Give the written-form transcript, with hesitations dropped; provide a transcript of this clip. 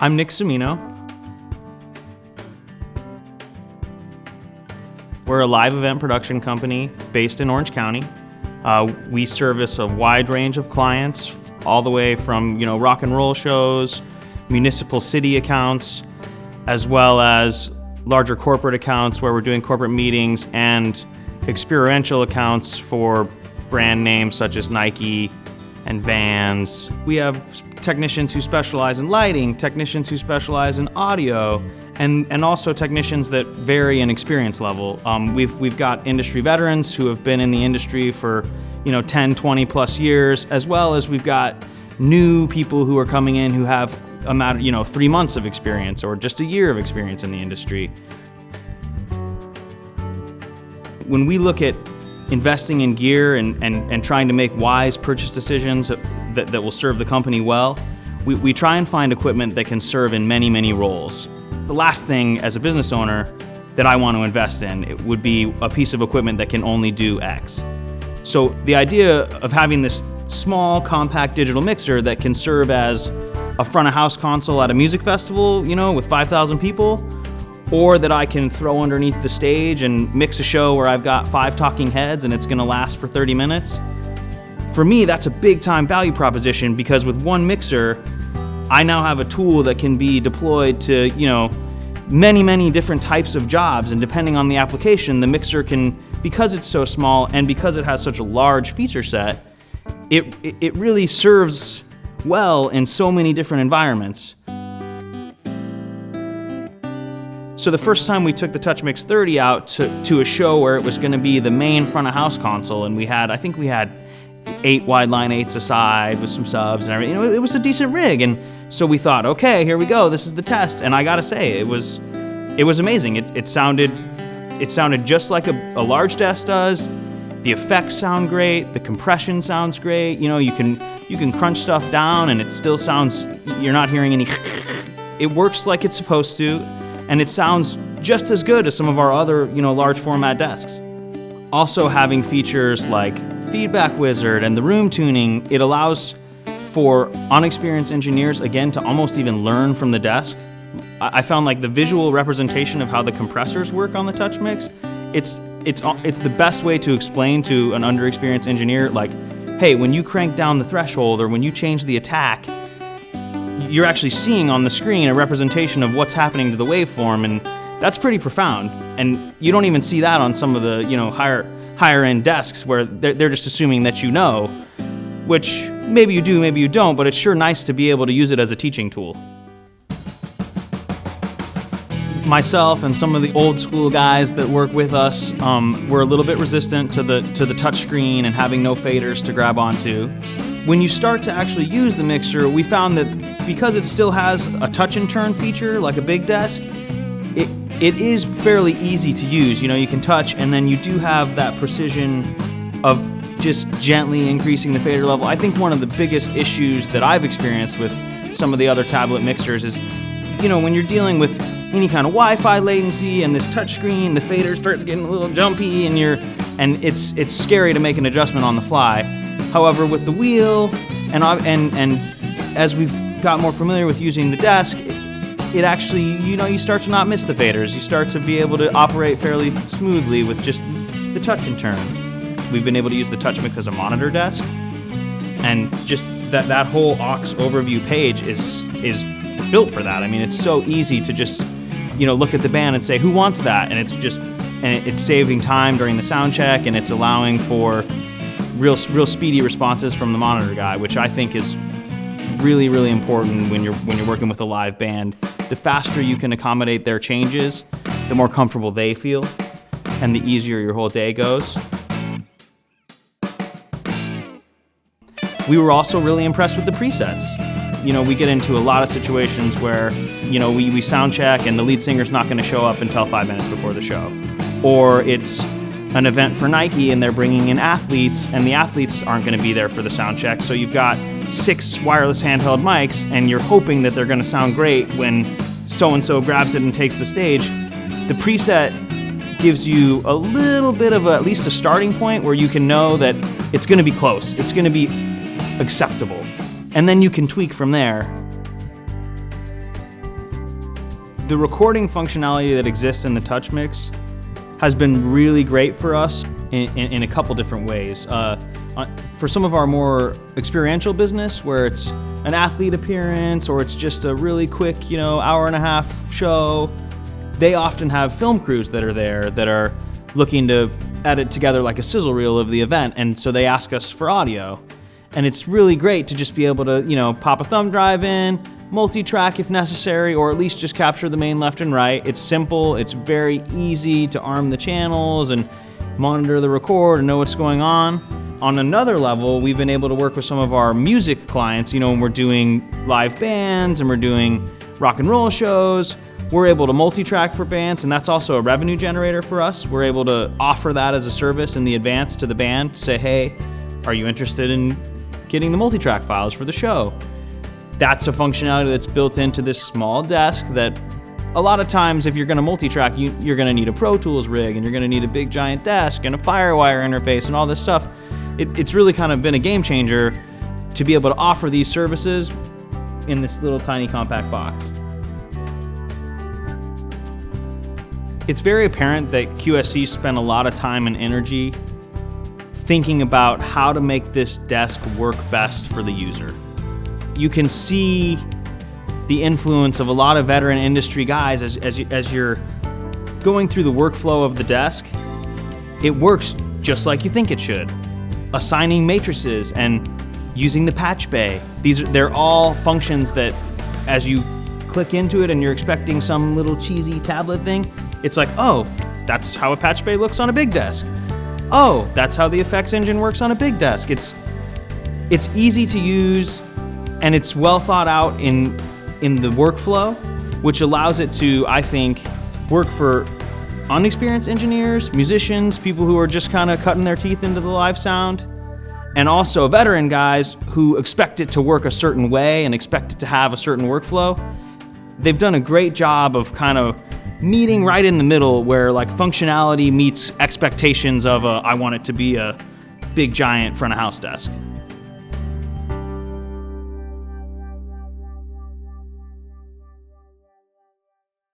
I'm Nick Cimino. We're a live event production company based in Orange County. We service a wide range of clients, all the way from rock and roll shows, municipal city accounts, as well as larger corporate accounts where we're doing corporate meetings, and experiential accounts for brand names such as Nike and Vans. We have technicians who specialize in lighting, technicians who specialize in audio, and also technicians that vary in experience level. We've got industry veterans who have been in the industry for 10, 20 plus years, as well as we've got new people who are coming in who have a matter, 3 months of experience or just a year of experience in the industry. When we look at investing in gear and trying to make wise purchase decisions that will serve the company well, we try and find equipment that can serve in many, many roles. The last thing as a business owner that I want to invest in, it would be a piece of equipment that can only do X. So the idea of having this small, compact digital mixer that can serve as a front of house console at a music festival, with 5,000 people, or that I can throw underneath the stage and mix a show where I've got 5 talking heads and it's gonna last for 30 minutes. For me, that's a big time value proposition, because with one mixer, I now have a tool that can be deployed to, many, many different types of jobs, and depending on the application, the mixer can, because it's so small and because it has such a large feature set, it really serves well in so many different environments. So the first time we took the TouchMix-30 out to a show where it was going to be the main front of house console, and I think we had 8 wide line 8s aside with some subs and everything. It was a decent rig, and so we thought, okay, here we go, this is the test. And I gotta say, it was amazing. It sounded just like a large desk does. The effects sound great, the compression sounds great. You can crunch stuff down and it still sounds, you're not hearing any. It works like it's supposed to, and it sounds just as good as some of our other, large format desks. Also, having features like Feedback Wizard and the room tuning, it allows for unexperienced engineers, again, to almost even learn from the desk. I found like the visual representation of how the compressors work on the TouchMix, it's the best way to explain to an underexperienced engineer, like, hey, when you crank down the threshold or when you change the attack, you're actually seeing on the screen a representation of what's happening to the waveform, and that's pretty profound. And you don't even see that on some of the higher end desks where they're just assuming that which maybe you do, maybe you don't, but it's sure nice to be able to use it as a teaching tool. Myself and some of the old school guys that work with us were a little bit resistant to the touch screen and having no faders to grab onto. When you start to actually use the mixer, we found that because it still has a touch and turn feature like a big desk, it is fairly easy to use. You can touch, and then you do have that precision of just gently increasing the fader level. I think one of the biggest issues that I've experienced with some of the other tablet mixers is, when you're dealing with any kind of Wi-Fi latency and this touch screen, the faders start getting a little jumpy, and it's scary to make an adjustment on the fly. However, with the wheel and as we've got more familiar with using the desk, it actually, you start to not miss the faders. You start to be able to operate fairly smoothly with just the touch and turn. We've been able to use the TouchMix as a monitor desk, and just that whole aux overview page is built for that. I mean, it's so easy to just look at the band and say, who wants that? And it's saving time during the sound check, and it's allowing for real speedy responses from the monitor guy, which I think is really, really important when you're working with a live band. The faster you can accommodate their changes, the more comfortable they feel, and the easier your whole day goes. We were also really impressed with the presets. We get into a lot of situations where, we sound check and the lead singer's not going to show up until 5 minutes before the show. Or it's an event for Nike and they're bringing in athletes, and the athletes aren't going to be there for the sound check. So you've got 6 wireless handheld mics, and you're hoping that they're going to sound great when so-and-so grabs it and takes the stage. The preset gives you a little bit of at least a starting point where you can know that it's going to be close. It's going to be acceptable. And then you can tweak from there. The recording functionality that exists in the TouchMix has been really great for us in a couple different ways. For some of our more experiential business, where it's an athlete appearance or it's just a really quick, hour and a half show, they often have film crews that are there that are looking to edit together like a sizzle reel of the event, and so they ask us for audio. And it's really great to just be able to, pop a thumb drive in, multi-track if necessary, or at least just capture the main left and right. It's simple, it's very easy to arm the channels and monitor the record and know what's going on. On another level, we've been able to work with some of our music clients, when we're doing live bands and we're doing rock and roll shows. We're able to multi-track for bands, and that's also a revenue generator for us. We're able to offer that as a service in the advance to the band, say, hey, are you interested in getting the multi-track files for the show? That's a functionality that's built into this small desk that a lot of times if you're going to multi-track, you're going to need a Pro Tools rig, and you're going to need a big giant desk and a Firewire interface and all this stuff. It's really kind of been a game changer to be able to offer these services in this little tiny compact box. It's very apparent that QSC spent a lot of time and energy thinking about how to make this desk work best for the user. You can see the influence of a lot of veteran industry guys as you're going through the workflow of the desk. It works just like you think it should. Assigning matrices and using the patch bay. They're all functions that as you click into it and you're expecting some little cheesy tablet thing, it's like, oh, that's how a patch bay looks on a big desk. Oh, that's how the effects engine works on a big desk. It's easy to use, and it's well thought out in the workflow, which allows it to, I think, work for unexperienced engineers, musicians, people who are just kind of cutting their teeth into the live sound, and also veteran guys who expect it to work a certain way and expect it to have a certain workflow. They've done a great job of kind of meeting right in the middle where like functionality meets expectations of I want it to be a big giant front of house desk.